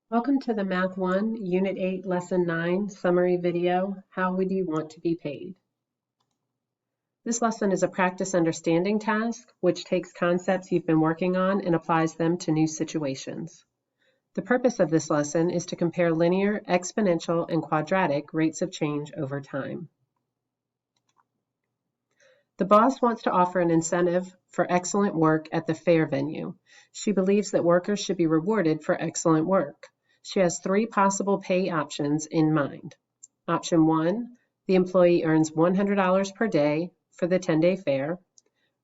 Welcome to the Math 1, Unit 8, Lesson 9 summary video, How Would You Want to Be Paid? This lesson is a practice understanding task, which takes concepts you've been working on and applies them to new situations. The purpose of this lesson is to compare linear, exponential, and quadratic rates of change over time. The boss wants to offer an incentive for excellent work at the fair venue. She believes that workers should be rewarded for excellent work. She has three possible pay options in mind. Option 1, the employee earns $100 per day for the 10-day fair.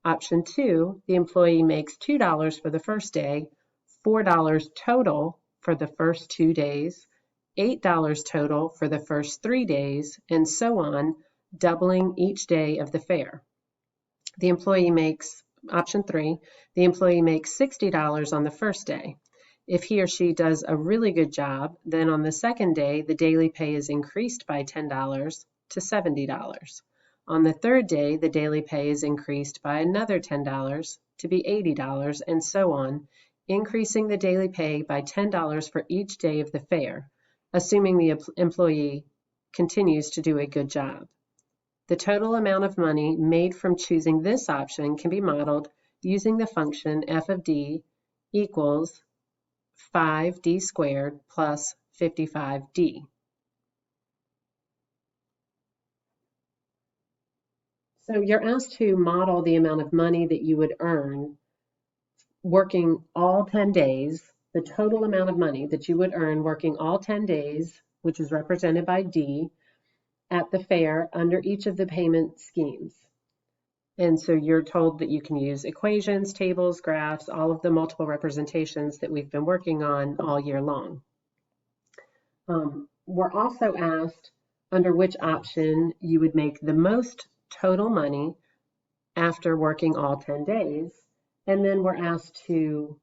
Option 2, the employee makes $2 for the first day, $4 total for the first 2 days, $8 total for the first 3 days, and so on, doubling each day of the fair. Option 3, the employee makes $60 on the first day. If he or she does a really good job, then on the second day, the daily pay is increased by $10 to $70. On the third day, the daily pay is increased by another $10 to be $80, and so on, increasing the daily pay by $10 for each day of the fair, assuming the employee continues to do a good job. The total amount of money made from choosing this option can be modeled using the function f of d equals 5d squared plus 55d. So you're asked to model the amount of money that you would earn working all 10 days, the total amount of money that you would earn working all 10 days, which is represented by d, at the fair under each of the payment schemes. And so you're told that you can use equations, tables, graphs, all of the multiple representations that we've been working on all year long. We're also asked under which option you would make the most total money after working all 10 days. And then we're asked to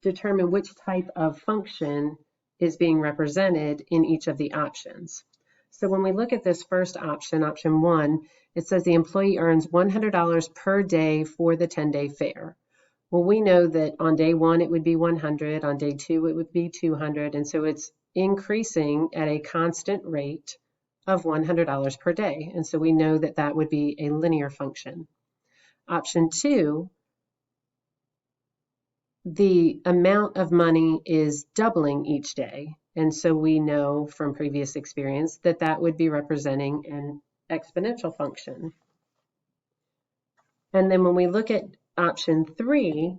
determine which type of function is being represented in each of the options. So when we look at this first option, option 1, it says the employee earns $100 per day for the 10-day fair. Well, we know that on day 1 it would be 100, on day 2 it would be 200, and so it's increasing at a constant rate of $100 per day. And so we know that that would be a linear function. Option 2, the amount of money is doubling each day. And so we know from previous experience that that would be representing an exponential function. And then when we look at option 3,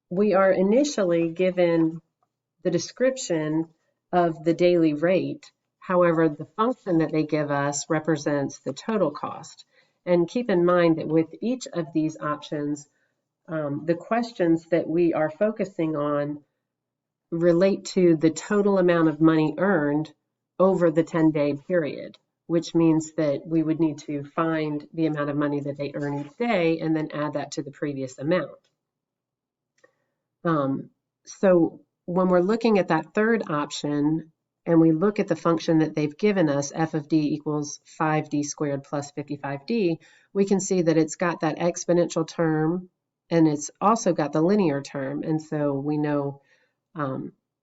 we are initially given the description of the daily rate. However, the function that they give us represents the total cost. And keep in mind that with each of these options, the questions that we are focusing on relate to the total amount of money earned over the 10-day period, which means that we would need to find the amount of money that they earn each day and then add that to the previous amount. So when we're looking at that third option and we look at the function that they've given us, f of d equals 5d squared plus 55d, we can see that it's got that exponential term and it's also got the linear term. And so we know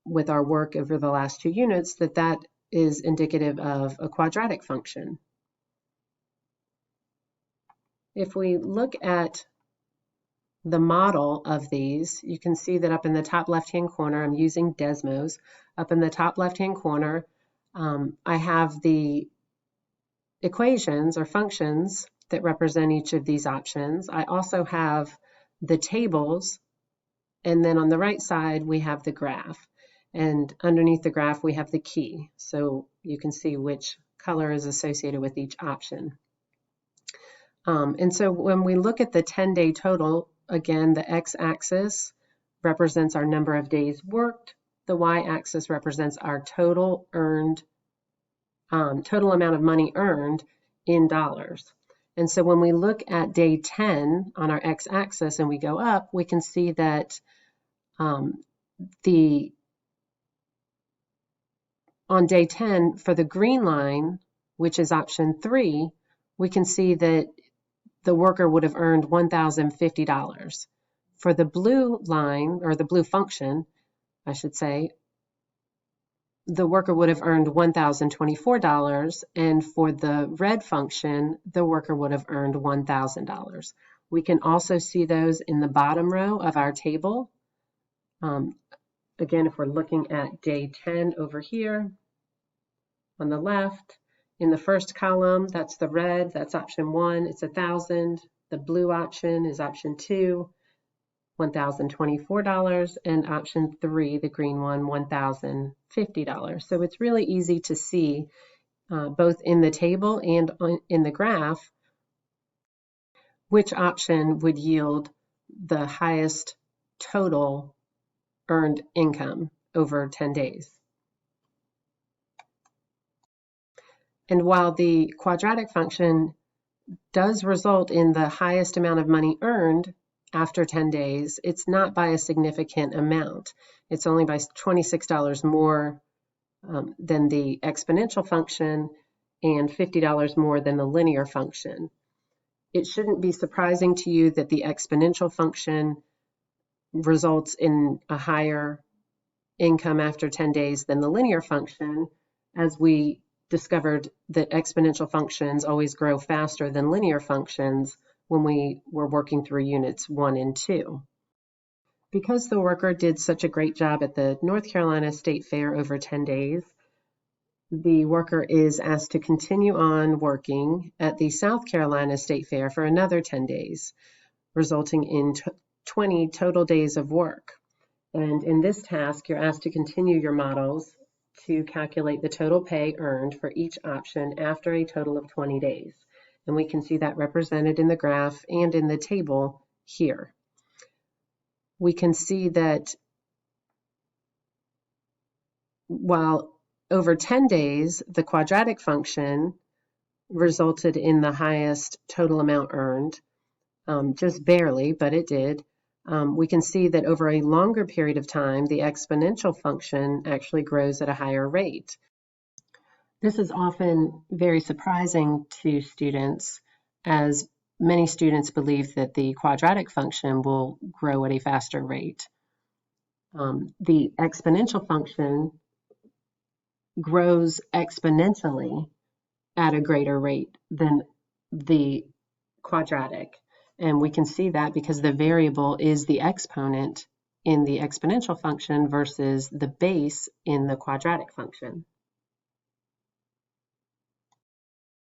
with our work over the last 2 units that that is indicative of a quadratic function. If we look at the model of these, you can see that up in the top left-hand corner, I'm using Desmos. Up in the top left-hand corner, I have the equations or functions that represent each of these options. I also have the tables, and then on the right side, we have the graph. And underneath the graph, we have the key. So you can see which color is associated with each option. And so when we look at the 10-day total, again, the x-axis represents our number of days worked. The y-axis represents our total earned, total amount of money earned in dollars. And so when we look at day 10 on our x-axis and we go up, we can see that on day 10 for the green line, which is option 3, we can see that the worker would have earned $1,050. For the blue line, or the blue function, I should say, the worker would have earned $1,024, and for the red function, the worker would have earned $1,000. We can also see those in the bottom row of our table. Again, if we're looking at day 10 over here on the left, in the first column, that's the red, that's option 1, it's 1,000. The blue option is option 2, $1,024, and option 3, the green one, $1,050. So it's really easy to see both in the table and in the graph which option would yield the highest total earned income over 10 days. And while the quadratic function does result in the highest amount of money earned after 10 days, it's not by a significant amount. It's only by $26 more than the exponential function and $50 more than the linear function. It shouldn't be surprising to you that the exponential function results in a higher income after 10 days than the linear function, as we discovered that exponential functions always grow faster than linear functions when we were working through units 1 and 2. Because the worker did such a great job at the North Carolina State Fair over 10 days, the worker is asked to continue on working at the South Carolina State Fair for another 10 days, resulting in 20 total days of work. And in this task, you're asked to continue your models to calculate the total pay earned for each option after a total of 20 days. And we can see that represented in the graph and in the table here. We can see that while over 10 days, the quadratic function resulted in the highest total amount earned, just barely, but it did. We can see that over a longer period of time, the exponential function actually grows at a higher rate. This is often very surprising to students, as many students believe that the quadratic function will grow at a faster rate. The exponential function grows exponentially at a greater rate than the quadratic. And we can see that because the variable is the exponent in the exponential function versus the base in the quadratic function.